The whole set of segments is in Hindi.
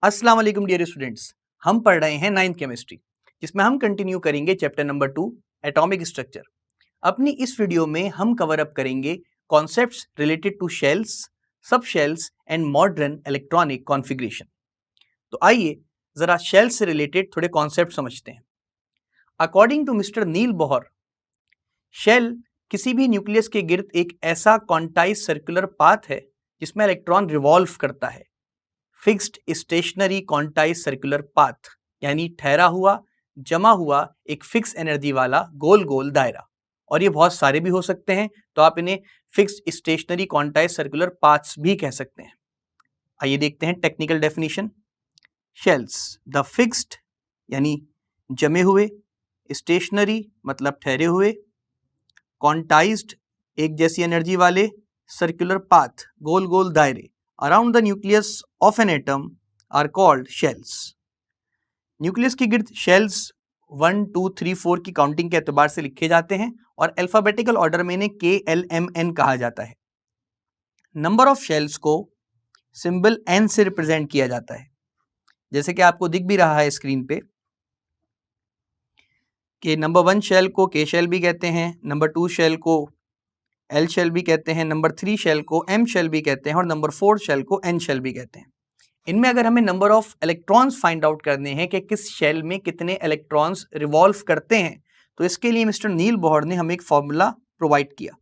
अस्सलाम वालेकुम डियर स्टूडेंट्स, हम पढ़ रहे हैं 9th केमिस्ट्री, जिसमें हम कंटिन्यू करेंगे चैप्टर नंबर 2 एटॉमिक स्ट्रक्चर। अपनी इस वीडियो में हम कवर अप करेंगे कॉन्सेप्ट्स रिलेटेड टू शेल्स, सब shells and modern electronic configuration. तो आइए जरा शेल से रिलेटेड थोड़े कॉन्सेप्ट समझते हैं। According to mister Niels Bohr, shell किसी भी न्यूक्लियस के गिर्द एक ऐसा क्वांटाइज सर्कुलर पाथ है जिसमें इलेक्ट्रॉन रिवॉल्व करता है। Fixed stationary quantize circular path यानी ठहरा हुआ जमा हुआ एक फिक्स एनर्जी वाला गोल गोल दायरा, और ये बहुत सारे भी हो सकते हैं, तो आप इन्हें fixed stationary quantize circular paths भी कह सकते हैं। आइए देखते हैं technical definition. Shells the fixed यानी जमे हुए, स्टेशनरी मतलब ठहरे हुए, क्वांटाइज्ड एक जैसी एनर्जी वाले, सर्कुलर पाथ गोल गोल दायरे around the nucleus of an atom are called shells. Nucleus के गिर्द शेल्स 1, 2, 3, 4 की काउंटिंग के एतबार से लिखे जाते हैं और अल्फाबेटिकल ऑर्डर में इन्हें KLMN कहा जाता है। नंबर ऑफ शेल्स को सिंबल N से रिप्रेजेंट किया जाता है, जैसे कि आपको दिख भी रहा है स्क्रीन पे कि नंबर 1 शेल को K शेल भी कहते हैं, नंबर 2 शेल को L शेल भी कहते हैं, नंबर 3 शेल को M शेल भी कहते हैं और नंबर 4 शेल को N शेल भी कहते हैं। इनमें अगर हमें number of electrons find out करने हैं कि किस शेल में कितने इलेक्ट्रॉन्स रिवॉल्व करते हैं, तो इसके लिए मिस्टर नील बोहर ने हमें एक फॉर्मूला प्रोवाइड किया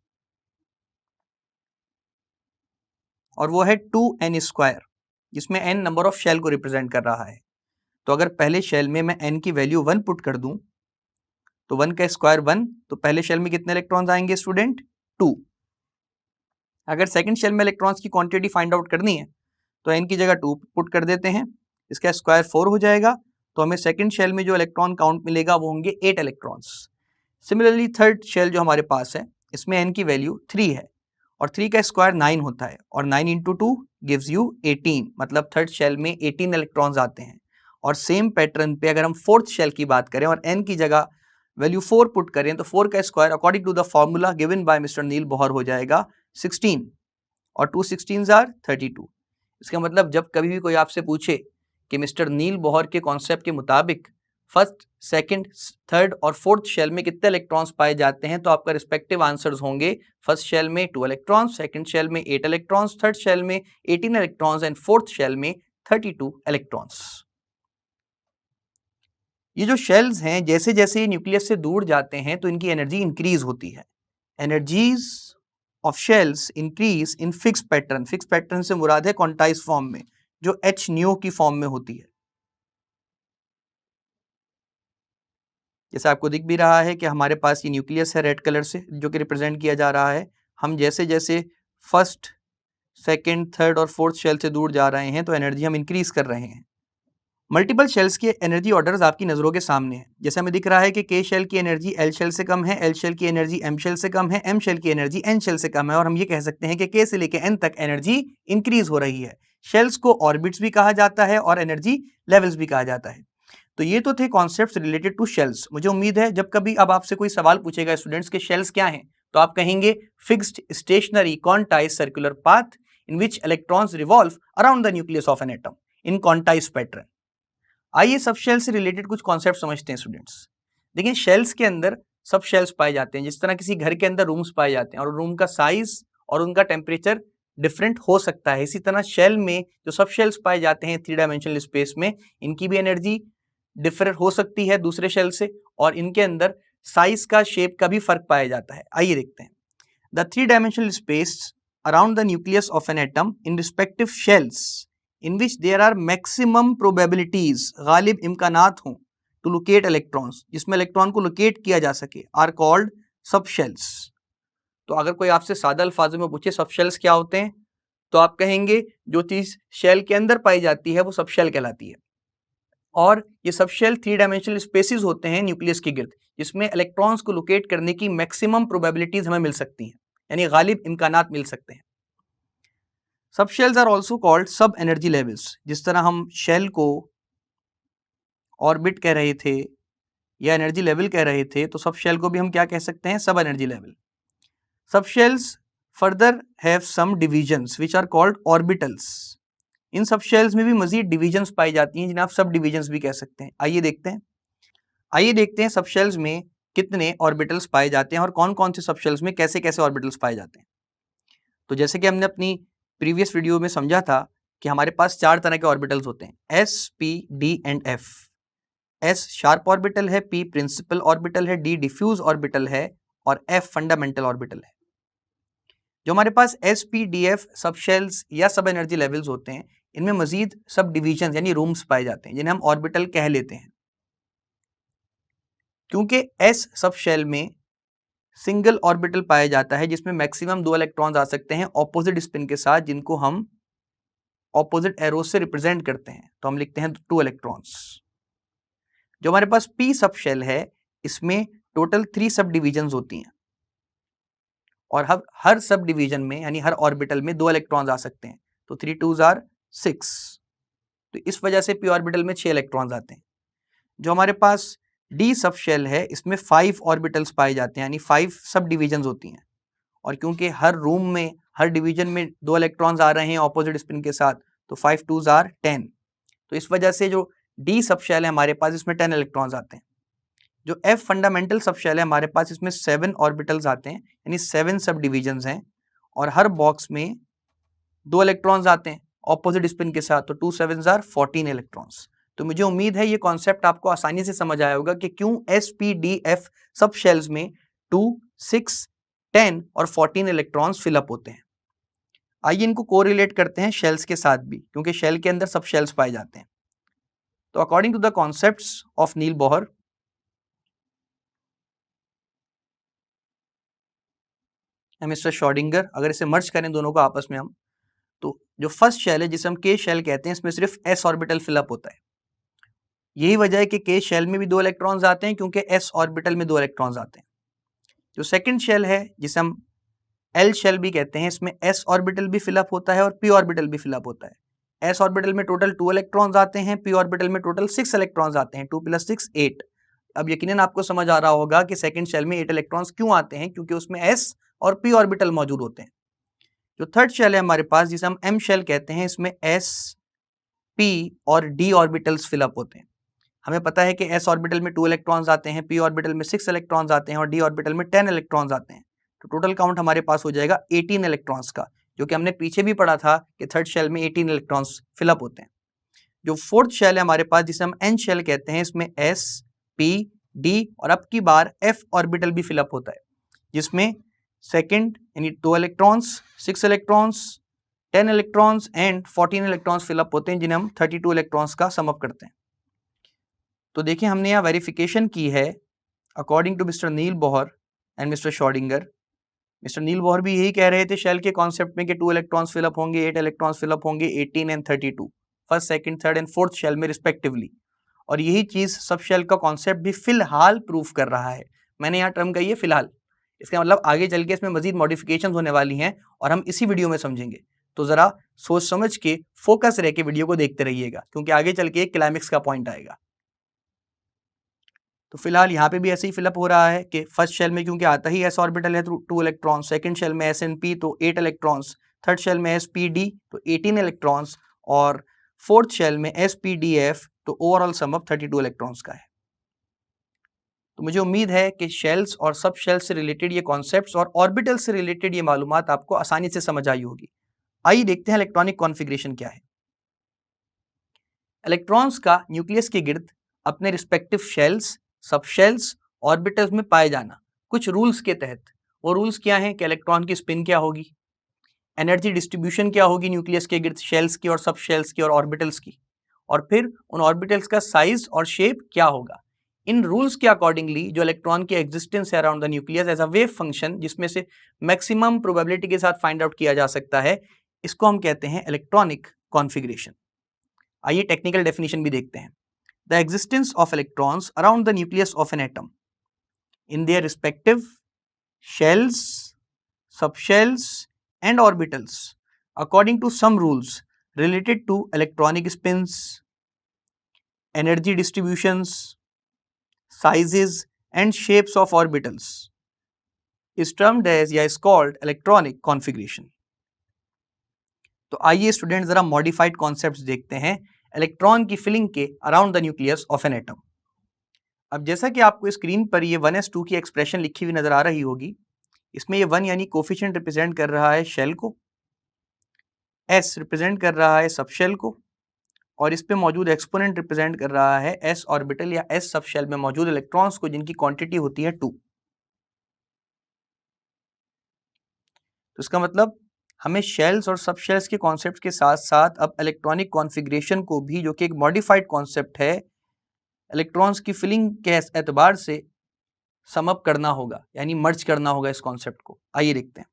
और वो है 2n², जिसमें n नंबर ऑफ शेल को रिप्रेजेंट कर रहा है। तो अगर पहले शेल में मैं n की वैल्यू 1 पुट कर दूं तो 1 का स्क्वायर 1, तो पहले शेल में कितने इलेक्ट्रॉन्स आएंगे स्टूडेंट? 2। अगर सेकंड शेल में इलेक्ट्रॉन्स की क्वांटिटी फाइंड आउट करनी है तो n की जगह 2 पुट कर देते हैं, इसका स्क्वायर 4 हो जाएगा, तो हमें सेकंड शेल में जो इलेक्ट्रॉन काउंट मिलेगा वो होंगे 8 इलेक्ट्रॉन्स। सिमिलरली थर्ड शेल जो हमारे पास है, इसमें n की वैल्यू 3 है और 3 का स्क्वायर 9 होता है और 9 इंटू 2 गिव्स यू 18, मतलब थर्ड शेल में 18 इलेक्ट्रॉन्स आते हैं। और सेम पैटर्न पे अगर हम फोर्थ शेल की बात करें और n की जगह वैल्यू 4 पुट करें तो 4 का square according to the formula given by mister Niels Bohr हो जाएगा 16 और 2 16s आर 32। इसका मतलब जब कभी भी कोई आपसे पूछे कि मिस्टर नील बोहर के कॉन्सेप्ट के मुताबिक फर्स्ट, सेकंड, थर्ड और फोर्थ शेल में कितने इलेक्ट्रॉन्स पाए जाते हैं, तो आपका रिस्पेक्टिव आंसर्स होंगे फर्स्ट शेल में 2 इलेक्ट्रॉन्स, सेकंड शेल में 8 इलेक्ट्रॉन्स, थर्ड शेल में 18 इलेक्ट्रॉन्स एंड फोर्थ शेल में 32 इलेक्ट्रॉन्स। ये जो शेल्स हैं, जैसे जैसे ये न्यूक्लियस से दूर जाते हैं तो इनकी एनर्जी इंक्रीज होती है। Energies of shells increase in fix pattern. Fix pattern से मुराद है क्वांटाइज फॉर्म में, जो H न्यू की फॉर्म में होती है। जैसे आपको दिख भी रहा है कि हमारे पास ये न्यूक्लियस है रेड कलर से, जो कि रिप्रेजेंट किया जा रहा है। हम जैसे जैसे फर्स्ट, सेकंड, थर्ड और फोर्थ शेल से दूर जा रहे हैं तो एनर्जी हम इंक्रीज कर रहे हैं। मल्टीपल शेल्स के एनर्जी ऑर्डर्स आपकी नज़रों के सामने हैं। जैसे हमें दिख रहा है कि K शेल की एनर्जी L शेल से कम है, L शेल की एनर्जी M शेल से कम है, M शेल की एनर्जी N शेल से कम है, और हम ये कह सकते हैं कि K से लेकर N तक एनर्जी इंक्रीज हो रही है। शेल्स को ऑर्बिट्स भी कहा जाता है और एनर्जी लेवल्स भी कहा जाता है। तो ये तो थे कॉन्सेप्ट्स रिलेटेड टू शेल्स। मुझे उम्मीद है जब कभी अब आपसे कोई सवाल पूछेगा स्टूडेंट्स के शेल्स क्या हैं, तो आप कहेंगे fixed stationary quantize circular path in which electrons revolve around the nucleus of an atom in quantize pattern. आइए सब शेल से रिलेटेड कुछ कॉन्सेप्ट समझते हैं स्टूडेंट्स। देखिए, शेल्स के अंदर सब शेल्स पाए जाते हैं। जिस तरह किसी घर के अंदर रूम्स पाए जाते हैं और रूम का साइज और उनका टेम्परेचर डिफरेंट हो सकता है, इसी तरह शेल में जो सब शेल्स पाए जाते हैं 3 डायमेंशनल स्पेस में, इनकी भी एनर्जी डिफरेंट हो सकती है दूसरे शेल से, और इनके अंदर साइज का, शेप का भी फर्क पाया जाता है। आइए देखते हैं। The 3 dimensional space around the nucleus of an atom in respective shells in which there are maximum probabilities, गालिब इम्कानात हों, to locate electrons, जिसमें इलेक्ट्रॉन को लोकेट किया जा सके, are called subshells। तो अगर कोई आपसे सादा अल्फाजों में पूछे सबशेल्स क्या होते हैं, तो आप कहेंगे जो चीज शेल के अंदर पाई जाती है वो सबशेल कहलाती है। और ये सबशेल 3 डायमेंशनल स्पेसिस होते हैं न्यूक्लियस के गिर्द, जिसमें इलेक्ट्रॉन्स को लोकेट करने की मैक्सिमम प्रोबेबिलिटीज हमें मिल सकती हैं, यानी गालिब इम्कानात मिल सकते हैं। Sub shells are also called sub energy levels. जिस तरह हम शेल को ऑर्बिट कह रहे थे या एनर्जी लेवल कह रहे थे, तो सब शेल को भी हम क्या कह सकते हैं? Sub energy level. Sub shells further have some divisions which are called orbitals in sub shells में भी मजीद डिविजन्स पाई जाती हैं जिन्हें आप सब डिविजन्स भी कह सकते हैं। आइए देखते हैं सब शेल्स में कितने ऑर्बिटल्स पाए जाते हैं और कौन कौन से सब शेल्स में कैसे कैसे ऑर्बिटल्स पाए जाते हैं। तो जैसे कि हमने अपनी प्रीवियस वीडियो में समझा था कि हमारे पास 4 तरह के ऑर्बिटल्स होते हैं, S, P, D and F. S sharp orbital है, पी प्रिंसिपल ऑर्बिटल है, डी डिफ्यूज ऑर्बिटल है और एफ फंडामेंटल ऑर्बिटल है। जो हमारे पास S, P, D, F subshells या सब एनर्जी लेवल्स होते हैं, इनमें मजीद सब डिविजन यानी रूम्स पाए जाते हैं जिन्हें हम ऑर्बिटल कह लेते हैं। क्योंकि एस सब शेल में सिंगल ऑर्बिटल पाया जाता है जिसमें मैक्सिमम 2 इलेक्ट्रॉन्स आ सकते हैं ऑपोजिट स्पिन के साथ, जिनको हम ऑपोजिट एरोस से रिप्रेजेंट करते हैं, तो हम लिखते हैं 2 इलेक्ट्रॉन्स। जो हमारे पास पी सब शेल है, इसमें टोटल 3 सब डिविजन्स होती हैं और हर सब डिवीजन में यानी हर ऑर्बिटल में 2 इलेक्ट्रॉन्स आ सकते हैं, तो 3 2s are 6। तो इस वजह से पी ऑर्बिटल में 6 इलेक्ट्रॉन्स आते हैं। जो हमारे पास डी सब शेल है, इसमें 5 ऑर्बिटल्स पाए जाते हैं यानी 5 सब डिवीजन्स होती हैं, और क्योंकि हर रूम में हर डिवीजन में 2 इलेक्ट्रॉन्स आ रहे हैं ऑपोजिट स्पिन के साथ, तो 5 2s are 10। तो इस वजह से जो डी सब शेल है हमारे पास, इसमें 10 इलेक्ट्रॉन्स आते हैं। जो एफ फंडामेंटल सब शेल है हमारे पास, इसमें 7 ऑर्बिटल्स आते हैं यानी 7 सब डिवीजन्स हैं, और हर बॉक्स में 2 इलेक्ट्रॉन्स आते हैं ऑपोजिट स्पिन के साथ, तो 2 7s are 14 इलेक्ट्रॉन्स। तो मुझे उम्मीद है ये कॉन्सेप्ट आपको आसानी से समझ आया होगा कि क्यों एस, पी, डी, एफ सब शेल्स में 2 6 10 और 14 इलेक्ट्रॉन्स फिलअप होते हैं। आइए इनको कोरिलेट करते हैं शेल्स के साथ भी, क्योंकि शेल के अंदर सब शेल्स पाए जाते हैं। तो according to the concepts of Niels Bohr mister Schrodinger, अगर इसे मर्ज करें दोनों को आपस में हम, तो जो फर्स्ट शेल है जिसे हम के शेल कहते हैं, इसमें सिर्फ एस ऑर्बिटल फिलअप होता है। यही वजह है कि के शेल में भी 2 इलेक्ट्रॉन्स आते हैं, क्योंकि एस ऑर्बिटल में 2 इलेक्ट्रॉन्स आते हैं। जो सेकंड शेल है जिसे हम एल शेल भी कहते हैं, इसमें एस ऑर्बिटल भी फिलअप होता है और पी ऑर्बिटल भी फिलअप होता है। एस ऑर्बिटल में टोटल 2 इलेक्ट्रॉन्स आते हैं, पी ऑर्बिटल में टोटल 6 इलेक्ट्रॉन्स आते हैं, 2 + 6 8। अब यकीनन आपको समझ आ रहा होगा कि सेकंड शेल में 8 इलेक्ट्रॉन्स क्यों आते हैं, क्योंकि उसमें एस और पी ऑर्बिटल मौजूद होते हैं। जो थर्ड शेल है हमारे पास, जिसे हम एम शेल कहते हैं, इसमें एस, पी और डी ऑर्बिटल्स फिलअप होते हैं। हमें पता है कि एस ऑर्बिटल में 2 इलेक्ट्रॉन्स आते हैं, पी ऑर्बिटल में 6 इलेक्ट्रॉन्स आते हैं और डी ऑर्बिटल में 10 इलेक्ट्रॉन्स आते हैं। तो टोटल काउंट हमारे पास हो जाएगा 18 इलेक्ट्रॉन्स का, जो कि हमने पीछे भी पढ़ा था कि थर्ड शेल में 18 इलेक्ट्रॉन्स फिलअप होते हैं। जो फोर्थ शेल है हमारे पास, जिसे हम एन शेल कहते हैं, इसमें एस, पी, डी और अब की बार एफ ऑर्बिटल भी फिलअप होता है, जिसमें सेकंड यानी 2 electrons, 6 electrons, 10 electrons and 14 electrons fill up होते हैं, जिन्हें हम 32 इलेक्ट्रॉन्स का सम अप करते हैं। तो देखिए हमने यहाँ वेरिफिकेशन की है according to mister Niels Bohr and mister Schrodinger. Mister Niels Bohr भी यही कह रहे थे शेल के कॉन्सेप्ट में कि 2 इलेक्ट्रॉन्स फिलअप होंगे, 8 इलेक्ट्रॉन्स फिलअप होंगे, 18 and 32 first, second, third and fourth shell में रिस्पेक्टिवली। और यही चीज सब शेल का कॉन्सेप्ट भी फिलहाल प्रूफ कर रहा है। मैंने यहाँ टर्म कही है फिलहाल, इसका मतलब आगे चल के इसमें मजीद मॉडिफिकेशन होने वाली हैं और हम इसी वीडियो में समझेंगे। तो जरा सोच समझ के फोकस रह के वीडियो को देखते रहिएगा, क्योंकि आगे चल के एक क्लाइमेक्स का पॉइंट आएगा। तो फिलहाल यहाँ पे भी ऐसे ही फिलअप हो रहा है कि फर्स्ट शेल में क्योंकि आता ही एस ऑर्बिटल है तो 2 इलेक्ट्रॉन्स, सेकंड शेल में एस एंड पी तो 8 इलेक्ट्रॉन्स, थर्ड शेल में एस पी डी तो 18 इलेक्ट्रॉन्स और फोर्थ शेल में एस पी डी एफ तो ओवरऑल सम ऑफ 32 इलेक्ट्रॉन्स का है। तो मुझे उम्मीद है कि शेल्स और सब शेल्स से रिलेटेड ये कॉन्सेप्ट्स और ऑर्बिटल से रिलेटेड ये मालूमात आपको आसानी से समझ आई होगी। आइए देखते हैं इलेक्ट्रॉनिक कॉन्फ़िगरेशन क्या है। इलेक्ट्रॉन्स का न्यूक्लियस के गिर्द अपने रिस्पेक्टिव शेल्स, सब शेल्स, ऑर्बिटल्स में पाए जाना कुछ रूल्स के तहत। वो रूल्स क्या हैं कि इलेक्ट्रॉन की स्पिन क्या होगी, एनर्जी डिस्ट्रीब्यूशन क्या होगी न्यूक्लियस के गिर्द शेल्स की और सब शेल्स की और ऑर्बिटल्स की, और फिर उन ऑर्बिटल्स का साइज और शेप क्या होगा। इन रूल्स के अकॉर्डिंगली जो इलेक्ट्रॉन की एग्जिस्टेंस है around the nucleus as a wave function, जिसमें से मैक्सिमम प्रोबेबिलिटी के साथ फाइंड आउट किया जा सकता है, इसको हम कहते हैं इलेक्ट्रॉनिक कॉन्फ़िगरेशन। आइए टेक्निकल डेफिनेशन भी देखते हैं। The existence of electrons around the nucleus of an atom in their respective shells, subshells and orbitals according to some rules related to electronic spins, energy distributions, sizes and shapes of orbitals is termed as या is called electronic configuration. तो आइए स्टूडेंट जरा मॉडिफाइड कॉन्सेप्ट्स देखते हैं इलेक्ट्रॉन की फिलिंग के around the nucleus of an atom. अब जैसा कि आपको स्क्रीन पर ये 1s2 की एक्सप्रेशन लिखी हुई नजर आ रही होगी, इसमें ये 1 यानी कोफिशिएंट रिप्रेजेंट कर रहा है शेल को, s रिप्रेजेंट कर रहा है सब शेल को, और इस पे मौजूद एक्सपोनेंट रिप्रेजेंट कर रहा है s ऑर्बिटल या s सब शेल में मौजूद इलेक्ट्रॉन्स को, जिनकी क्वांटिटी होती है 2। तो इसका मतलब हमें शेल्स और सब शेल्स के कॉन्सेप्ट के साथ साथ अब इलेक्ट्रॉनिक कॉन्फ़िगरेशन को भी, जो कि एक मॉडिफाइड कॉन्सेप्ट है, इलेक्ट्रॉन्स की फिलिंग के एतबार से सम अप करना होगा, यानी मर्ज करना होगा इस कॉन्सेप्ट को। आइए देखते हैं।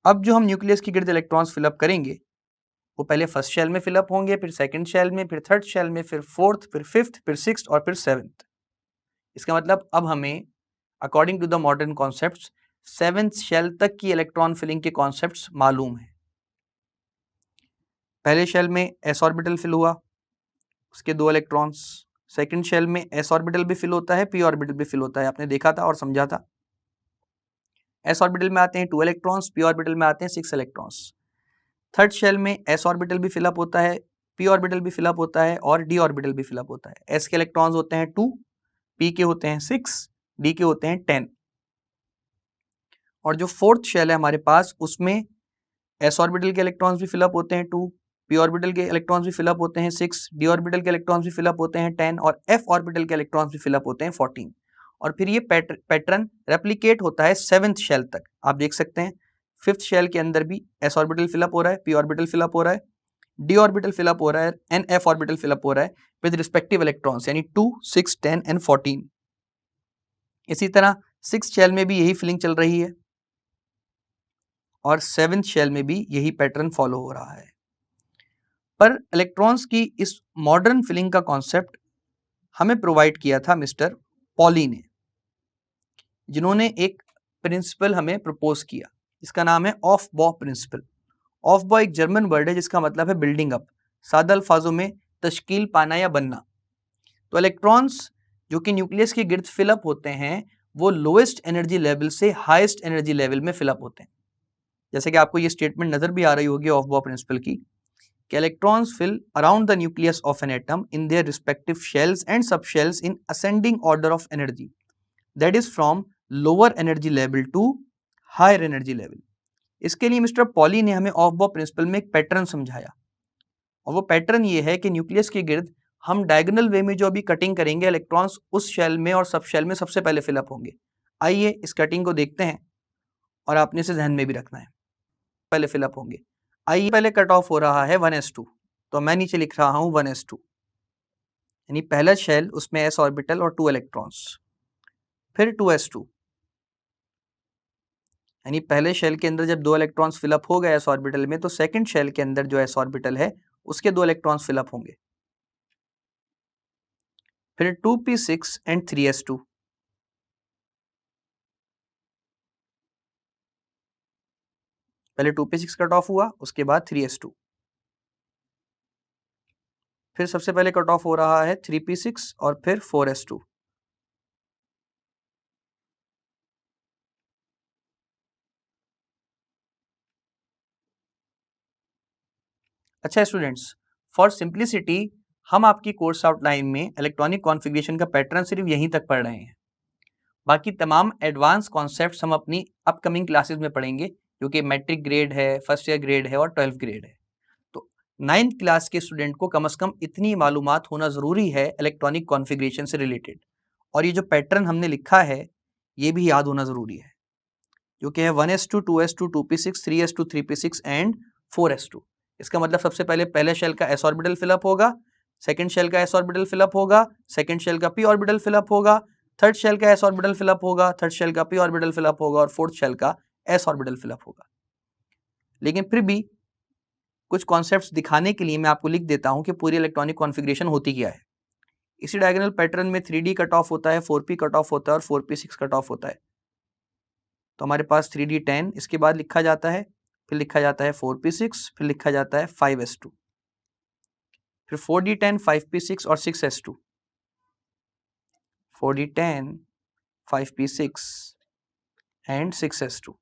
अब जो हम न्यूक्लियस की गिर्द इलेक्ट्रॉन्स फिलअप करेंगे, वो पहले फर्स्ट शेल में फिलअप होंगे, फिर सेकंड शेल में, फिर थर्ड शेल में, फिर फोर्थ, फिर फिफ्थ, फिर सिक्स्थ और फिर सेवेंथ। इसका मतलब अब हमें according to the modern concepts seventh shell तक की इलेक्ट्रॉन फिलिंग के कॉन्सेप्ट्स मालूम है। पहले शेल में s ऑर्बिटल फिल हुआ, उसके 2 इलेक्ट्रॉन्स। सेकंड शेल में s ऑर्बिटल भी फिल होता है, p ऑर्बिटल भी फिल होता है, आपने देखा था और समझा था। s ऑर्बिटल में आते हैं 2 इलेक्ट्रॉन्स, p ऑर्बिटल में आते हैं 6 इलेक्ट्रॉन्स। थर्ड शेल में s ऑर्बिटल भी फिलअप होता है, p ऑर्बिटल भी फिलअप होता है और d ऑर्बिटल भी फिलअप होता है। s के इलेक्ट्रॉन्स होते हैं 2, p के होते हैं 6, d के होते हैं 10। और जो फोर्थ शेल है हमारे पास, उसमें s ऑर्बिटल के इलेक्ट्रॉन्स भी फिलअप होते हैं 2, p ऑर्बिटल के इलेक्ट्रॉन्स भी फिलअप होते हैं 6, d ऑर्बिटल के इलेक्ट्रॉन्स भी फिलअप होते हैं 10 और f ऑर्बिटल के इलेक्ट्रॉन्स भी फिलअप होते हैं 14। और फिर ये पैटर्न रेप्लिकेट होता है सेवेंथ शेल तक। आप देख सकते हैं फिफ्थ शेल के अंदर भी s ऑर्बिटल फिलअप हो रहा है, p ऑर्बिटल फिलअप हो रहा है, d ऑर्बिटल फिलअप हो रहा है एंड f ऑर्बिटल फिलअप हो रहा है विद रिस्पेक्टिव इलेक्ट्रॉन्स, यानी 2, 6, 10 एंड 14। इसी तरह सिक्स शेल में भी यही फिलिंग चल रही है और सेवेंथ शेल में भी यही पैटर्न फॉलो हो रहा है। पर इलेक्ट्रॉन्स की इस मॉडर्न फिलिंग का कॉन्सेप्ट हमें प्रोवाइड किया था मिस्टर पॉली ने, जिन्होंने एक प्रिंसिपल हमें प्रपोज किया, जिसका नाम है ऑफ बॉ प्रिंसिपल। ऑफ बॉ एक जर्मन वर्ड है जिसका मतलब है बिल्डिंग अप, सादा अल्फाजों में तश्कील पाना या बनना। तो इलेक्ट्रॉन्स जो कि न्यूक्लियस के गिर्द फिलअप होते हैं, वो लोएस्ट एनर्जी लेवल से हाईएस्ट एनर्जी लेवल में फिलअप होते हैं। जैसे कि आपको ये स्टेटमेंट नजर भी आ रही होगी ऑफ बॉ प्रिंसिपल की, कि electrons fill around the nucleus of an atom in their respective shells and subshells in ascending order of energy, that is from lower energy level to higher energy level। इसके लिए मिस्टर पॉली ने हमें ऑफ बॉ प्रिंसिपल में एक पैटर्न समझाया, और वो पैटर्न ये है कि न्यूक्लियस के गिर्द हम डायगोनल वे में जो अभी कटिंग करेंगे, इलेक्ट्रॉन्स उस शेल में और सब शेल में सबसे पहले फिलअप होंगे। आइए इस कटिंग को देखते हैं और आपने इसे ध्यान में भी रखना है, पहले फिलअप होंगे। आइए पहले कट ऑफ हो रहा है 1s2, तो मैं नीचे लिख रहा हूं 1s2, यानी पहला शेल, उसमें s ऑर्बिटल और 2 इलेक्ट्रॉन्स। फिर 2s2, यानी पहले शेल के अंदर जब 2 इलेक्ट्रॉन्स फिलअप हो गए s ऑर्बिटल में, तो सेकंड शेल के अंदर जो s ऑर्बिटल है उसके 2 इलेक्ट्रॉन्स फिलअप होंगे। फिर 2p6 एंड 3s2, पहले 2p6 कट ऑफ हुआ, उसके बाद 3s2, फिर सबसे पहले कट ऑफ हो रहा है 3p6 और फिर 4s2। अच्छा स्टूडेंट्स, फॉर सिंप्लिसिटी हम आपकी कोर्स आउटलाइन में इलेक्ट्रॉनिक कॉन्फ़िगरेशन का पैटर्न सिर्फ यहीं तक पढ़ रहे हैं। बाकी तमाम एडवांस कॉन्सेप्ट्स हम अपनी अपकमिंग क्लासेस में पढ़ेंगे, जो कि मैट्रिक ग्रेड है, फर्स्ट ईयर ग्रेड है और 12th ग्रेड है। तो 9th क्लास के स्टूडेंट को कम से कम इतनी मालूमात होना ज़रूरी है इलेक्ट्रॉनिक कॉन्फ़िगरेशन से रिलेटेड, और ये जो पैटर्न हमने लिखा है ये भी याद होना ज़रूरी है, जो कि है 1s2, 2s2, 2p6, 3s2, 3p6 and 4s2। इसका मतलब सबसे पहले पहले शेल का s ऑर्बिटल फिलअप होगा, सेकंड शेल का s ऑर्बिटल फिलअप होगा, सेकंड शेल का p ऑर्बिटल फिलअप होगा, थर्ड शेल का s ऑर्बिटल फिलअप होगा, थर्ड शेल का p ऑर्बिटल फिलअप होगा और फोर्थ शेल का s ऑर्बिटल फिलअप होगा। लेकिन फिर भी कुछ कॉन्सेप्ट्स दिखाने के लिए मैं आपको लिख देता हूं कि पूरी इलेक्ट्रॉनिक कॉन्फ़िगरेशन होती क्या है। इसी डायगोनल पैटर्न में 3d कट ऑफ होता है, 4p कट ऑफ होता है और 4p6 कट ऑफ होता है। तो हमारे पास 3d10 इसके बाद लिखा जाता है, फिर लिखा जाता है 4p6, फिर लिखा जाता है 5s2, फिर 4d10, 5p6 और 6s2, 4d10, 5p6 and 6s2।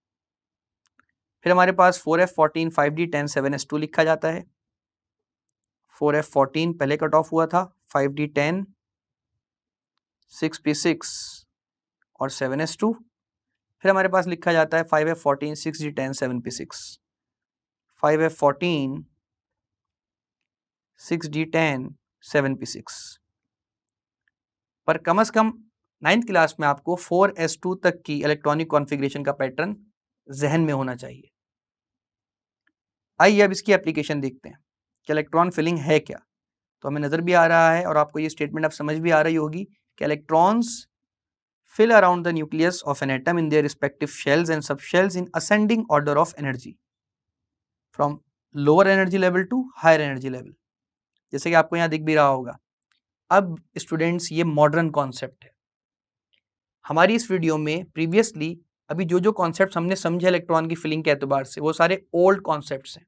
फिर हमारे पास 4f14 5d10 7s2 लिखा जाता है। 4f14 पहले कट ऑफ हुआ था, 5d10 6p6 और 7s2। फिर हमारे पास लिखा जाता है 5f14 6d10 7p6, 5f14 6d10 7p6। पर कम से कम 9th क्लास में आपको 4s2 तक की इलेक्ट्रॉनिक कॉन्फ़िगरेशन का पैटर्न जहन में होना चाहिए। आइए अब इसकी एप्लीकेशन देखते हैं कि इलेक्ट्रॉन फिलिंग है क्या। तो हमें नज़र भी आ रहा है और आपको ये स्टेटमेंट अब समझ भी आ रही होगी कि electrons fill around the nucleus of an atom in their respective shells and subshells in ascending order of energy from lower energy level to higher energy level, जैसे कि आपको यहाँ दिख भी रहा होगा। अब स्टूडेंट्स ये मॉडर्न कॉन्सेप्ट है। हमारी इस वीडियो में प्रीवियसली अभी जो कॉन्सेप्ट हमने समझे इलेक्ट्रॉन की फिलिंग के एतबार से वो सारे ओल्ड कॉन्सेप्ट्स हैं,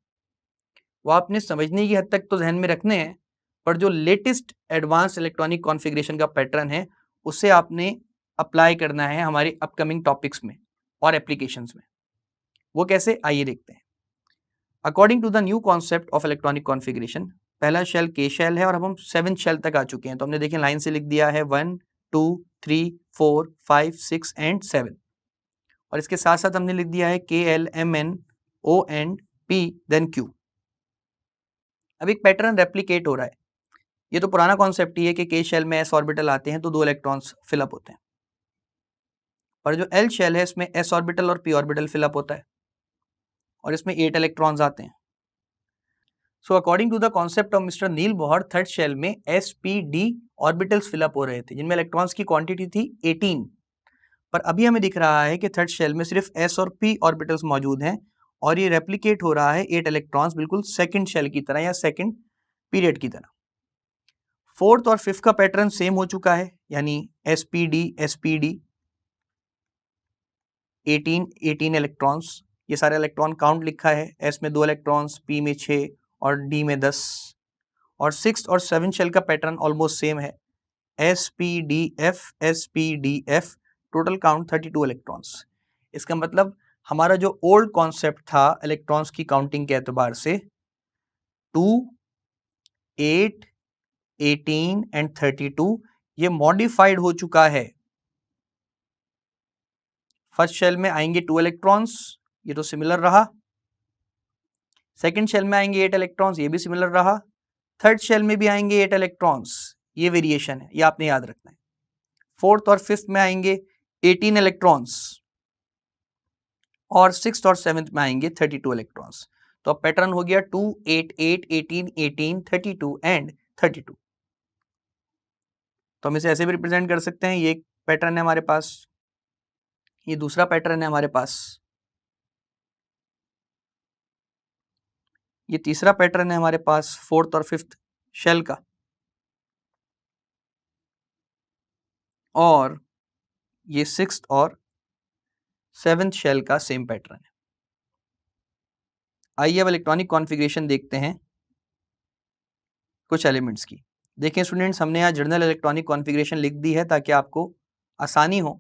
वो आपने समझने की हद तक तो जहन में रखने हैं, पर जो लेटेस्ट एडवांस इलेक्ट्रॉनिक कॉन्फ़िगरेशन का पैटर्न है उसे आपने अप्लाई करना है हमारे अपकमिंग टॉपिक्स में और एप्लीकेशंस में। वो कैसे, आइए देखते हैं। According to the new concept of electronic configuration, पहला शेल के शेल है और अब हम 7 शेल तक आ चुके हैं। तो हमने देखिए लाइन से लिख दिया है 1 2 3 4 5 6 एंड 7, और इसके साथ साथ हमने लिख दिया है K L M N O and P then Q. अब एक पैटर्न रेप्लिकेट हो रहा है। ये तो पुराना कॉन्सेप्ट ही है कि के शेल में एस ऑर्बिटल आते हैं तो 2 इलेक्ट्रॉन्स फिलअप होते हैं, पर जो एल शेल है इसमें एस ऑर्बिटल और पी ऑर्बिटल फिलअप होता है और इसमें 8 इलेक्ट्रॉन्स आते हैं। So according to the concept of mister Niels Bohr, third shell में S P D orbitals fill up हो रहे थे जिनमें इलेक्ट्रॉन्स की क्वांटिटी थी 18, पर अभी हमें दिख रहा है कि थर्ड शेल में सिर्फ एस और पी ऑर्बिटल्स मौजूद हैं और ये रेप्लिकेट हो रहा है 8 इलेक्ट्रॉन्स, बिल्कुल सेकंड शेल की तरह या सेकंड पीरियड की तरह। फोर्थ और फिफ्थ का पैटर्न सेम हो चुका है, यानी एस पी डी 18 इलेक्ट्रॉन्स। ये सारे इलेक्ट्रॉन काउंट लिखा है, एस में 2 इलेक्ट्रॉन्स, पी में 6 और डी में 10। और सिक्स्थ और सेवन शेल का पैटर्न ऑलमोस्ट सेम है, S P D F, total count 32 electrons. इसका मतलब हमारा जो ओल्ड कॉन्सेप्ट था इलेक्ट्रॉन्स की काउंटिंग के एतबार से 2 8 18 एंड 32, ये मॉडिफाइड हो चुका है। फर्स्ट शेल में आएंगे 2 इलेक्ट्रॉन्स, ये तो सिमिलर रहा। सेकंड शेल में आएंगे 8 इलेक्ट्रॉन्स, ये भी सिमिलर रहा। थर्ड शेल में भी आएंगे 8 इलेक्ट्रॉन्स, ये वेरिएशन है, ये आपने याद रखना है। फोर्थ और फिफ्थ में आएंगे 18 इलेक्ट्रॉन्स और सिक्स्थ और सेवेंथ में आएंगे 32 इलेक्ट्रॉन्स। तो अब पैटर्न हो गया 2 8 8 18 18 32 एंड 32। तो हम इसे ऐसे भी रिप्रेजेंट कर सकते हैं, ये एक पैटर्न है हमारे पास, ये दूसरा पैटर्न है हमारे पास, ये तीसरा पैटर्न है हमारे पास फोर्थ और फिफ्थ शेल का, और ये सिक्स्थ और सेवेंथ शेल का सेम पैटर्न है। आइए अब इलेक्ट्रॉनिक कॉन्फ़िगरेशन देखते हैं कुछ एलिमेंट्स की। देखें स्टूडेंट्स, हमने यहाँ जनरल इलेक्ट्रॉनिक कॉन्फ़िगरेशन लिख दी है ताकि आपको आसानी हो।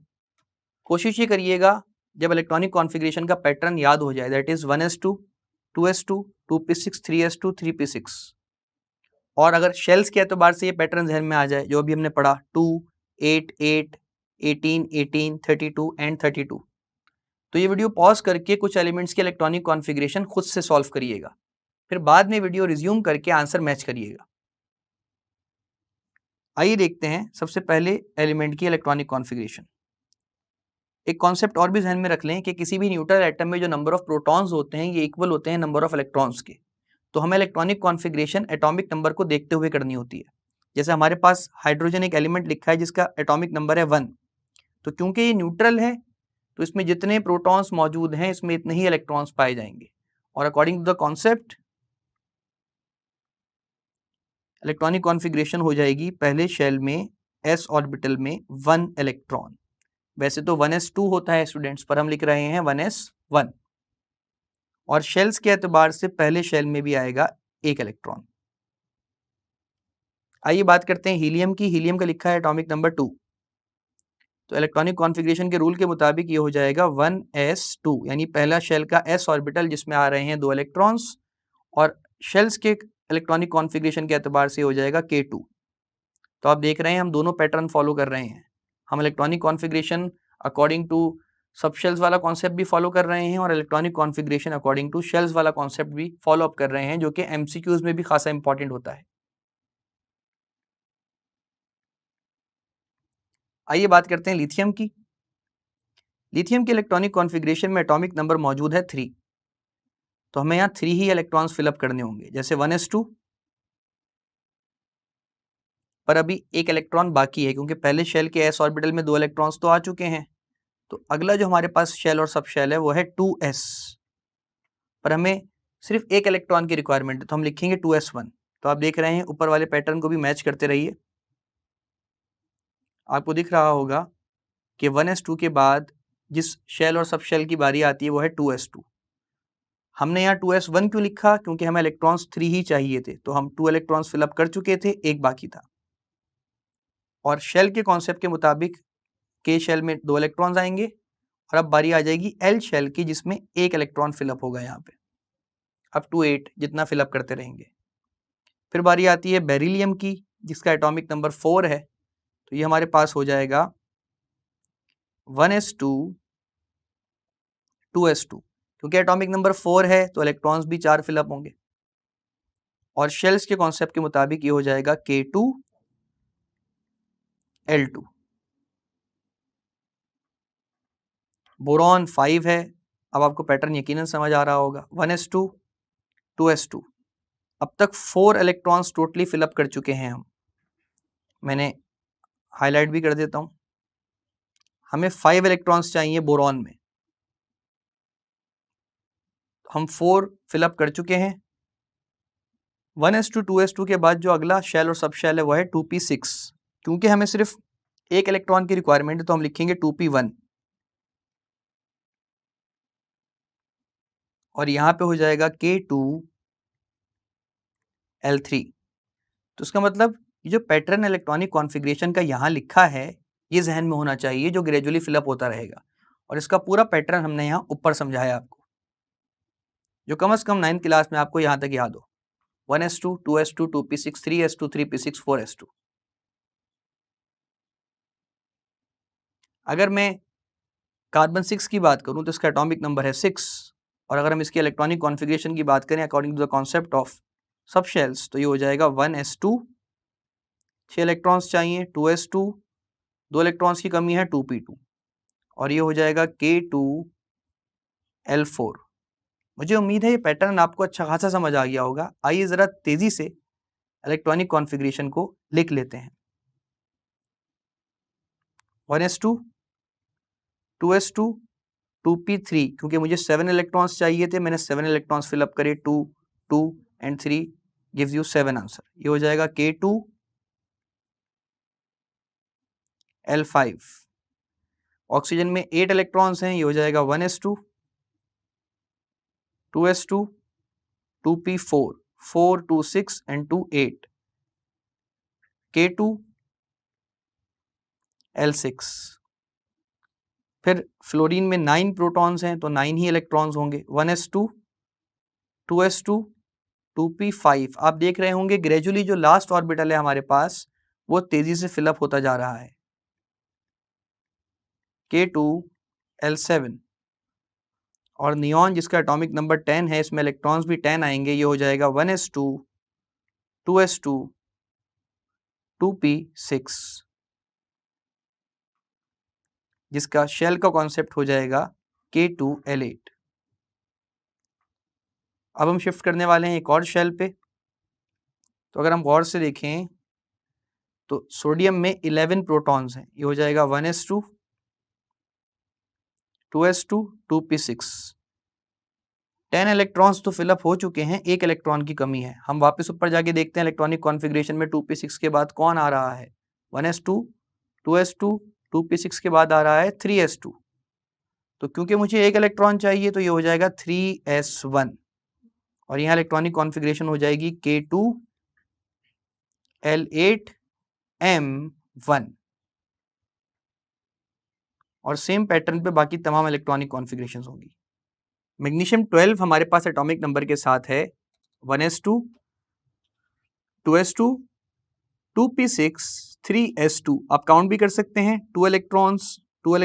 कोशिश ये करिएगा जब इलेक्ट्रॉनिक कॉन्फ़िगरेशन का पैटर्न याद हो जाए, that is 1s2 2s2 2p6 3s2 3p6, और अगर शेल्स के एतबार से ये पैटर्न जहन में आ जाए जो अभी हमने पढ़ा 2 8 8 18 18 32 एंड 32, तो ये वीडियो पॉज करके कुछ एलिमेंट्स के इलेक्ट्रॉनिक कॉन्फ़िगरेशन खुद से सॉल्व करिएगा, फिर बाद में वीडियो रिज्यूम करके आंसर मैच करिएगा। आइए देखते हैं सबसे पहले एलिमेंट की इलेक्ट्रॉनिक कॉन्फ़िगरेशन। एक कॉन्सेप्ट और भी ध्यान में रख लें कि किसी भी न्यूट्रल एटम में जो नंबर ऑफ प्रोटॉन्स होते हैं ये इक्वल होते हैं नंबर ऑफ इलेक्ट्रॉन्स के। तो हमें इलेक्ट्रॉनिक कॉन्फ़िगरेशन एटॉमिक नंबर को देखते हुए करनी होती है। जैसे हमारे पास हाइड्रोजन एक एलिमेंट लिखा है जिसका एटॉमिक नंबर है 1, तो क्योंकि ये न्यूट्रल है तो इसमें जितने प्रोटॉन्स मौजूद हैं इसमें इतने ही इलेक्ट्रॉन्स पाए जाएंगे, और according to the concept electronic configuration हो जाएगी पहले शेल में s ऑर्बिटल में 1 इलेक्ट्रॉन। वैसे तो 1s2 होता है स्टूडेंट्स, पर हम लिख रहे हैं 1s1, और शेल्स के एतबार से पहले शेल में भी आएगा 1 इलेक्ट्रॉन। आइए बात करते हैं हीलियम की। हीलियम का लिखा है एटॉमिक नंबर 2। तो इलेक्ट्रॉनिक कॉन्फ़िगरेशन के रूल के मुताबिक ये हो जाएगा 1s2, यानी पहला शेल का s ऑर्बिटल जिसमें आ रहे हैं 2 इलेक्ट्रॉन्स, और शेल्स के इलेक्ट्रॉनिक कॉन्फ़िगरेशन के एतबार से हो जाएगा k2। तो आप देख रहे हैं हम दोनों पैटर्न फॉलो कर रहे हैं। हम electronic configuration according to sub shells वाला कॉन्सेप्ट भी फॉलो कर रहे हैं और electronic configuration according to shells वाला कॉन्सेप्ट भी फॉलो अप कर रहे हैं, जो कि एमसीक्यूज में भी खासा इंपॉर्टेंट होता है। आइए बात करते हैं लिथियम की। लिथियम के इलेक्ट्रॉनिक कॉन्फ़िगरेशन में एटॉमिक नंबर मौजूद है 3, तो हमें यहाँ 3 ही इलेक्ट्रॉन्स फिलअप करने होंगे। जैसे 1s2 पर अभी एक इलेक्ट्रॉन बाकी है, क्योंकि पहले शेल के s ऑर्बिटल में 2 इलेक्ट्रॉन्स तो आ चुके हैं। तो अगला जो हमारे पास शेल और सब शेल है वो है 2s, पर हमें सिर्फ एक इलेक्ट्रॉन की रिक्वायरमेंट है, तो हम लिखेंगे 2s1। तो आप देख रहे हैं ऊपर वाले पैटर्न को भी मैच करते रहिए। आपको दिख रहा होगा कि 1s2 के बाद जिस शेल और सब शेल की बारी आती है वो है 2s2। हमने यहाँ 2s1 क्यों लिखा? क्योंकि हमें इलेक्ट्रॉन्स 3 ही चाहिए थे, तो हम 2 इलेक्ट्रॉन्स फिलअप कर चुके थे, एक बाकी था। और शेल के कॉन्सेप्ट के मुताबिक के शेल में 2 इलेक्ट्रॉन्स आएंगे, और अब बारी आ जाएगी एल शेल की जिसमें एक इलेक्ट्रॉन फिलअप होगा यहाँ पे, अप टू 8 जितना फिलअप करते रहेंगे। फिर बारी आती है बेरिलियम की जिसका एटॉमिक नंबर 4 है, तो ये हमारे पास हो जाएगा 1s2 2s2। क्योंकि एटॉमिक नंबर 4 है तो इलेक्ट्रॉन्स भी 4 फिलअप होंगे, और शेल्स के कॉन्सेप्ट के मुताबिक ये हो जाएगा k2 l2। बोरॉन 5 है। अब आपको पैटर्न यकीनन समझ आ रहा होगा, 1s2 2s2। अब तक 4 इलेक्ट्रॉन्स टोटली फिलअप कर चुके हैं हम। मैंने हाईलाइट भी कर देता हूं। हमें 5 इलेक्ट्रॉन्स चाहिए बोरॉन में, हम 4 फिलअप कर चुके हैं। 1s2 2s2 के बाद जो अगला शेल और सब शेल है वो है 2p6। क्योंकि हमें सिर्फ एक इलेक्ट्रॉन की रिक्वायरमेंट है तो हम लिखेंगे 2p1, और यहाँ पे हो जाएगा k2 l3। तो इसका मतलब ये जो पैटर्न इलेक्ट्रॉनिक कॉन्फ़िगरेशन का यहाँ लिखा है ये जहन में होना चाहिए, जो ग्रेजुअली फिलअप होता रहेगा। और इसका पूरा पैटर्न हमने यहाँ ऊपर समझाया आपको, जो कम से कम 9th क्लास में आपको यहाँ तक याद हो। 1s2 2s2 2p6 3s2 3p6 4s2। अगर मैं कार्बन 6 की बात करूं तो इसका एटॉमिक नंबर है 6, और अगर हम इसकी इलेक्ट्रॉनिक कॉन्फ़िगरेशन की बात करें according to the concept of sub shells तो ये हो जाएगा 1s2, 6 इलेक्ट्रॉन्स चाहिए, 2s2, 2 इलेक्ट्रॉन्स की कमी है 2p2, और ये हो जाएगा k2 l4। मुझे उम्मीद है ये पैटर्न आपको अच्छा खासा समझ आ गया होगा। आइए ज़रा तेज़ी से इलेक्ट्रॉनिक कॉन्फ़िगरेशन को लिख लेते हैं। 1s2 2s2 2p3, क्योंकि मुझे 7 इलेक्ट्रॉन्स चाहिए थे, मैंने 7 इलेक्ट्रॉन्स फिलअप करे, 2 2 एंड 3 गिव्स यू 7 आंसर। ये हो जाएगा k2 l5। ऑक्सीजन में 8 इलेक्ट्रॉन्स हैं, ये हो जाएगा 1s2 2s2 2p4 4 2 6 and 2 8 k2 l6। फिर फ्लोरीन में 9 प्रोटॉन्स हैं तो 9 ही इलेक्ट्रॉन्स होंगे, 1s2 2s2 2p5। आप देख रहे होंगे ग्रेजुअली जो लास्ट ऑर्बिटल है हमारे पास वो तेजी से फिलअप होता जा रहा है, k2 l7। और नियॉन जिसका एटॉमिक नंबर 10 है, इसमें इलेक्ट्रॉन्स भी 10 आएंगे, ये हो जाएगा 1s2 2s2 2p6, जिसका शेल का कॉन्सेप्ट हो जाएगा k2 l8। अब हम शिफ्ट करने वाले हैं एक और शेल पे। तो अगर हम गौर से देखें तो सोडियम में 11 प्रोटॉन्स हैं, ये हो जाएगा 1s2 2s2 2p6। 10 इलेक्ट्रॉन्स तो फिलअप हो चुके हैं, एक इलेक्ट्रॉन की कमी है। हम वापस ऊपर जाके देखते हैं इलेक्ट्रॉनिक कॉन्फ़िगरेशन में 2p6 के बाद कौन आ रहा है, 1s2 2s2 2p6 के बाद आ रहा है 3s2। तो क्योंकि मुझे एक इलेक्ट्रॉन चाहिए तो ये हो जाएगा 3s1, और यहाँ इलेक्ट्रॉनिक कॉन्फ़िगरेशन हो जाएगी k2 l8 m1। और सेम पैटर्न पे बाकी तमाम इलेक्ट्रॉनिक कॉन्फ़िगरेशंस होंगी। मैग्नीशियम 12 हमारे पास एटॉमिक नंबर के साथ है 1s2, 2s2, 2p6, 3s2। आप काउंट भी कर सकते हैं, 2 इलेक्ट्रॉन्स, 4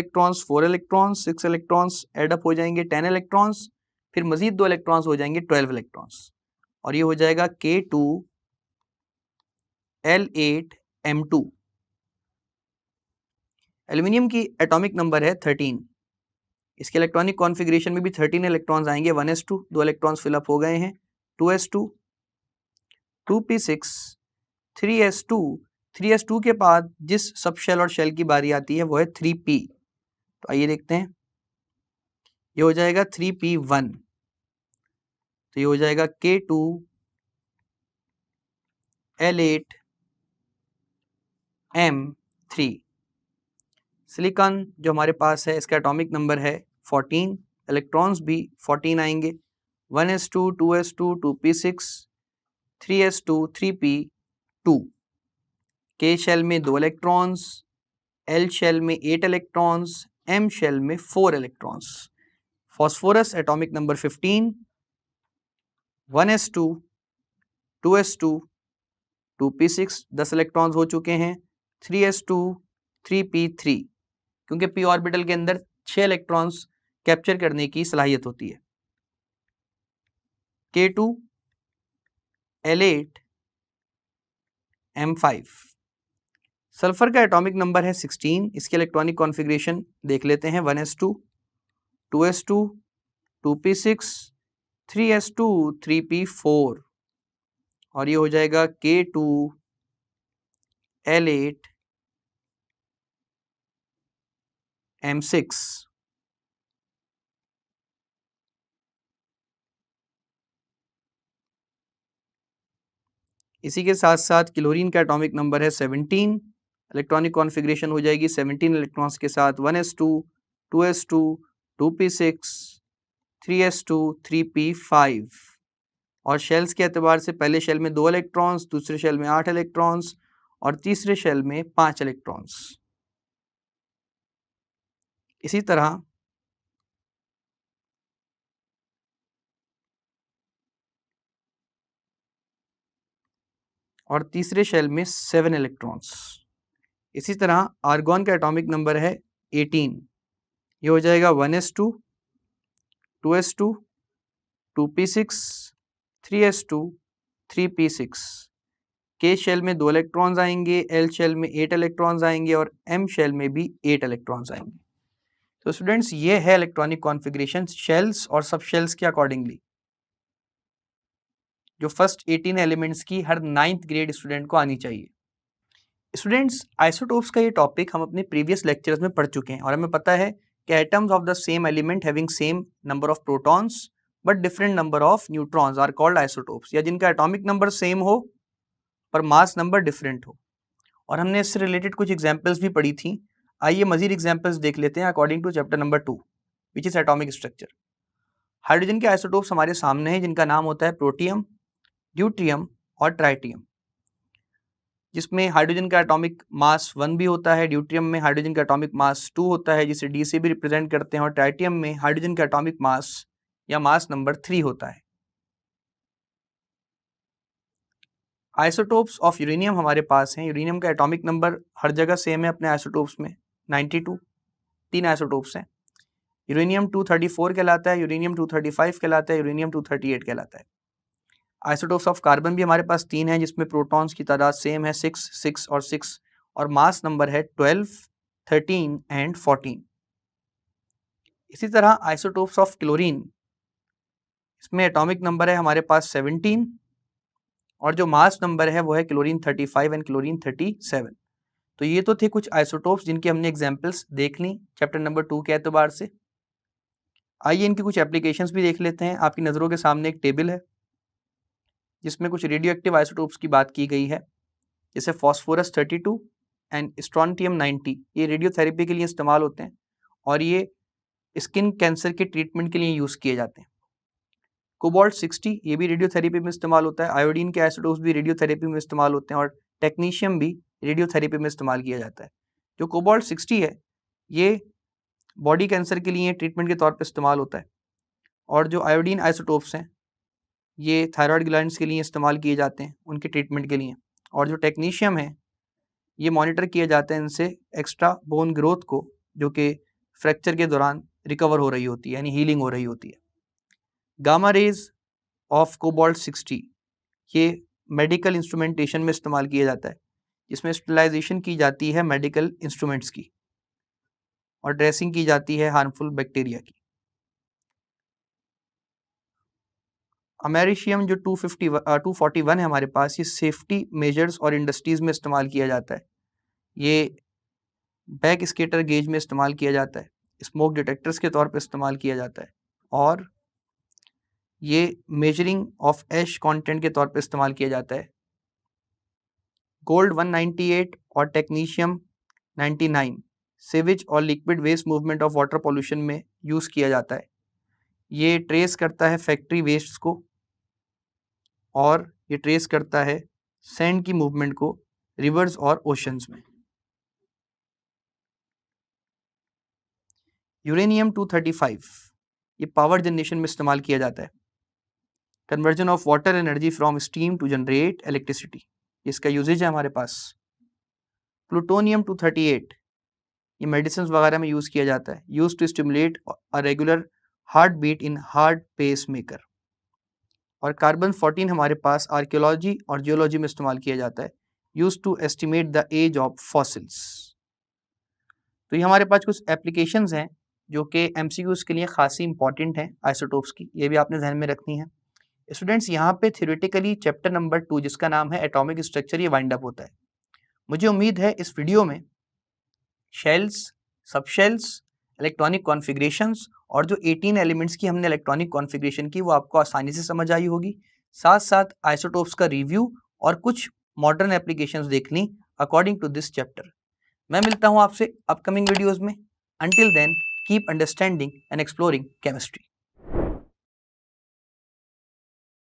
इलेक्ट्रॉन्स, 6 इलेक्ट्रॉन्स एडअप हो जाएंगे 10 इलेक्ट्रॉन्स, फिर मजीद 2 इलेक्ट्रॉन्स हो जाएंगे 12 इलेक्ट्रॉन्स, और ये हो जाएगा K2L8M2। एल्यूमिनियम की एटॉमिक नंबर है 13, इसके इलेक्ट्रॉनिक कॉन्फ़िगरेशन में भी 13 इलेक्ट्रॉन्स आएंगे। 1s2, 2 इलेक्ट्रॉन्स फिलअप हो गए हैं, 2s2, 2p6, 3s2। 3s2 के बाद जिस सब शेल और शेल की बारी आती है वो है 3p। तो आइए देखते हैं, ये हो जाएगा 3p1, तो ये हो जाएगा K2L8M3। सिलिकॉन जो हमारे पास है इसका एटॉमिक नंबर है 14, इलेक्ट्रॉन्स भी 14 आएंगे। 1s2, 2s2, 2p6, 3s2, 3p2। K shell में 2 इलेक्ट्रॉन्स, L शेल में 8 इलेक्ट्रॉन्स, M शेल में 4 electrons. Phosphorus atomic number 15, 1s2, 2s2, 2p6, 10 electrons हो चुके हैं, 3s2, 3p3, क्योंकि p ऑर्बिटल के अंदर 6 इलेक्ट्रॉन्स कैप्चर करने की सलाहियत होती है। K2L8M5। सल्फर का एटॉमिक नंबर है 16, इसके इलेक्ट्रॉनिक कॉन्फ़िगरेशन देख लेते हैं। 1s2, 2s2, 2p6, 3s2, 3p4, और ये हो जाएगा K2L8M6। इसी के साथ साथ क्लोरीन का एटॉमिक नंबर है 17, इलेक्ट्रॉनिक कॉन्फ़िगरेशन हो जाएगी 17 इलेक्ट्रॉन्स के साथ 1s2, 2s2, 2p6, 3s2, 3p5, और शेल्स के एतबार से पहले शेल में 2 इलेक्ट्रॉन्स, दूसरे शेल में 8 इलेक्ट्रॉन्स, और तीसरे शेल में 5 इलेक्ट्रॉन्स। इसी तरह और तीसरे शेल में 7 इलेक्ट्रॉन्स। इसी तरह आर्गॉन का एटॉमिक नंबर है 18, ये हो जाएगा 1s2, 2s2, 2p6, 3s2, 3p6। K shell में 2 इलेक्ट्रॉन्स आएंगे, L शेल में 8 इलेक्ट्रॉन्स आएंगे, और M शेल में भी 8 इलेक्ट्रॉन्स आएंगे। तो स्टूडेंट्स ये है इलेक्ट्रॉनिक कॉन्फ़िगरेशन शेल्स और सब शेल्स के अकॉर्डिंगली, जो फर्स्ट 18 एलिमेंट्स की हर 9th ग्रेड स्टूडेंट को आनी चाहिए। स्टूडेंट्स आइसोटोप्स का ये टॉपिक हम अपने प्रीवियस लेक्चर्स में पढ़ चुके हैं, और हमें पता है कि atoms of the same element having same number of protons but different number of neutrons are called isotopes, या जिनका एटॉमिक नंबर सेम हो पर मास नंबर डिफरेंट हो। और हमने इससे रिलेटेड कुछ एग्जाम्पल्स भी पढ़ी थी। आइए मजीद एग्जाम्पल्स देख लेते हैं according to chapter number 2 which is atomic structure. Hydrogen के आइसोटोप्स हमारे सामने हैं, जिनका नाम होता है प्रोटियम, ड्यूट्रियम और ट्राइटियम, जिसमें हाइड्रोजन का एटॉमिक मास 1 भी होता है, ड्यूट्रियम में हाइड्रोजन का एटॉमिक मास 2 होता है जिसे डी से भी रिप्रेजेंट करते हैं, और ट्राइटियम में हाइड्रोजन का एटॉमिक मास या मास नंबर 3 होता है। आइसोटोप्स ऑफ यूरेनियम हमारे पास हैं। यूरेनियम का एटॉमिक नंबर हर जगह सेम है अपने आइसोटोप्स में, 92। 3 आइसोटोप्स हैं। यूरेनियम 234 कहलाता है, यूरेनियम 235 कहलाता है, यूरेनियम 238 कहलाता है। आइसोटोप्स ऑफ कार्बन भी हमारे पास 3 हैं, जिसमें प्रोटॉन्स की तादाद सेम है 6, 6 और 6, और मास नंबर है 12, 13 एंड 14। इसी तरह आइसोटोप्स ऑफ क्लोरीन, इसमें एटॉमिक नंबर है हमारे पास 17, और जो मास नंबर है वो है क्लोरीन 35 एंड क्लोरीन 37। तो ये तो थे कुछ आइसोटोप्स जिनकी हमने एग्जाम्पल्स देख ली चैप्टर नंबर 2 के एतबार से। आइए इनकी कुछ एप्लीकेशंस भी देख लेते हैं। आपकी नज़रों के सामने एक टेबल है जिसमें कुछ रेडियो एक्टिव आइसोटोप्स की बात की गई है, जैसे फॉस्फोरस 32 एंड स्ट्रोंटियम 90। ये रेडियोथेरेपी के लिए इस्तेमाल होते हैं और ये स्किन कैंसर के ट्रीटमेंट के लिए यूज़ किए जाते हैं। कोबाल्ट 60 ये भी रेडियोथेरेपी में इस्तेमाल होता है। आयोडीन के आइसोटोप्स भी रेडियोथेरेपी में इस्तेमाल होते हैं, और टेक्नीशियम भी रेडियोथेरेपी में इस्तेमाल किया जाता है। जो कोबाल्ट 60 है ये बॉडी कैंसर के लिए ट्रीटमेंट के तौर पे इस्तेमाल होता है। और जो आयोडीन आइसोटोप्स हैं ये थायराइड ग्लैंड्स के लिए इस्तेमाल किए जाते हैं उनके ट्रीटमेंट के लिए। और जो टेक्नीशियम है ये मॉनिटर किया जाता है इनसे एक्स्ट्रा बोन ग्रोथ को, जो कि फ्रैक्चर के दौरान रिकवर हो रही होती है, यानी हीलिंग हो रही होती है। गामा रेज ऑफ कोबाल्ट 60 ये मेडिकल इंस्ट्रूमेंटेशन में इस्तेमाल किया जाता है, जिसमें स्टेरिलाइजेशन की जाती है मेडिकल इंस्ट्रूमेंट्स की और ड्रेसिंग की जाती है हार्मफुल बैक्टीरिया की। अमेरिशियम जो 241 है हमारे पास, ये सेफ्टी मेजर्स और इंडस्ट्रीज़ में इस्तेमाल किया जाता है। ये बैक स्केटर गेज में इस्तेमाल किया जाता है, स्मोक डिटेक्टर्स के तौर पर इस्तेमाल किया जाता है, और ये मेजरिंग ऑफ एश कंटेंट के तौर पर इस्तेमाल किया जाता है। गोल्ड 198 और टेक्नीशियम 99 सीवेज और liquid waste movement of water pollution में यूज़ किया जाता है। ये ट्रेस करता है फैक्ट्री वेस्ट को और ये ट्रेस करता है सैंड की मूवमेंट को रिवर्स और ओशंस में। यूरेनियम 235 ये पावर जनरेशन में इस्तेमाल किया जाता है। Conversion of water energy from steam to generate electricity, इसका यूजेज है हमारे पास। प्लूटोनियम 238 ये मेडिसिन वगैरह में यूज़ किया जाता है, use to stimulate a regular heart beat in heart pacemaker. और कार्बन 14 हमारे पास आर्कियोलॉजी और जियोलॉजी में इस्तेमाल किया जाता है, use to estimate the age of fossils. तो ये हमारे पास कुछ एप्लीकेशंस हैं जो कि एमसीक्यूज के लिए खासी इंपॉर्टेंट हैं आइसोटोप्स की, ये भी आपने ध्यान में रखनी है। स्टूडेंट्स यहाँ पे थ्योरेटिकली चैप्टर नंबर 2 जिसका नाम है एटॉमिक स्ट्रक्चर ये वाइंड अप होता है। मुझे उम्मीद है इस वीडियो में शेल्स, सबशेल्स, इलेक्ट्रॉनिक कॉन्फ़िगरेशंस और जो 18 एलिमेंट्स की हमने इलेक्ट्रॉनिक कॉन्फ़िगरेशन की वो आपको आसानी से समझ आई होगी। साथ साथ आइसोटोप्स का रिव्यू और कुछ मॉडर्न एप्लीकेशंस देख ली अकॉर्डिंग टू दिस चैप्टर। मैं मिलता हूँ आपसे अपकमिंग वीडियोज़ में। Until then keep understanding and exploring chemistry.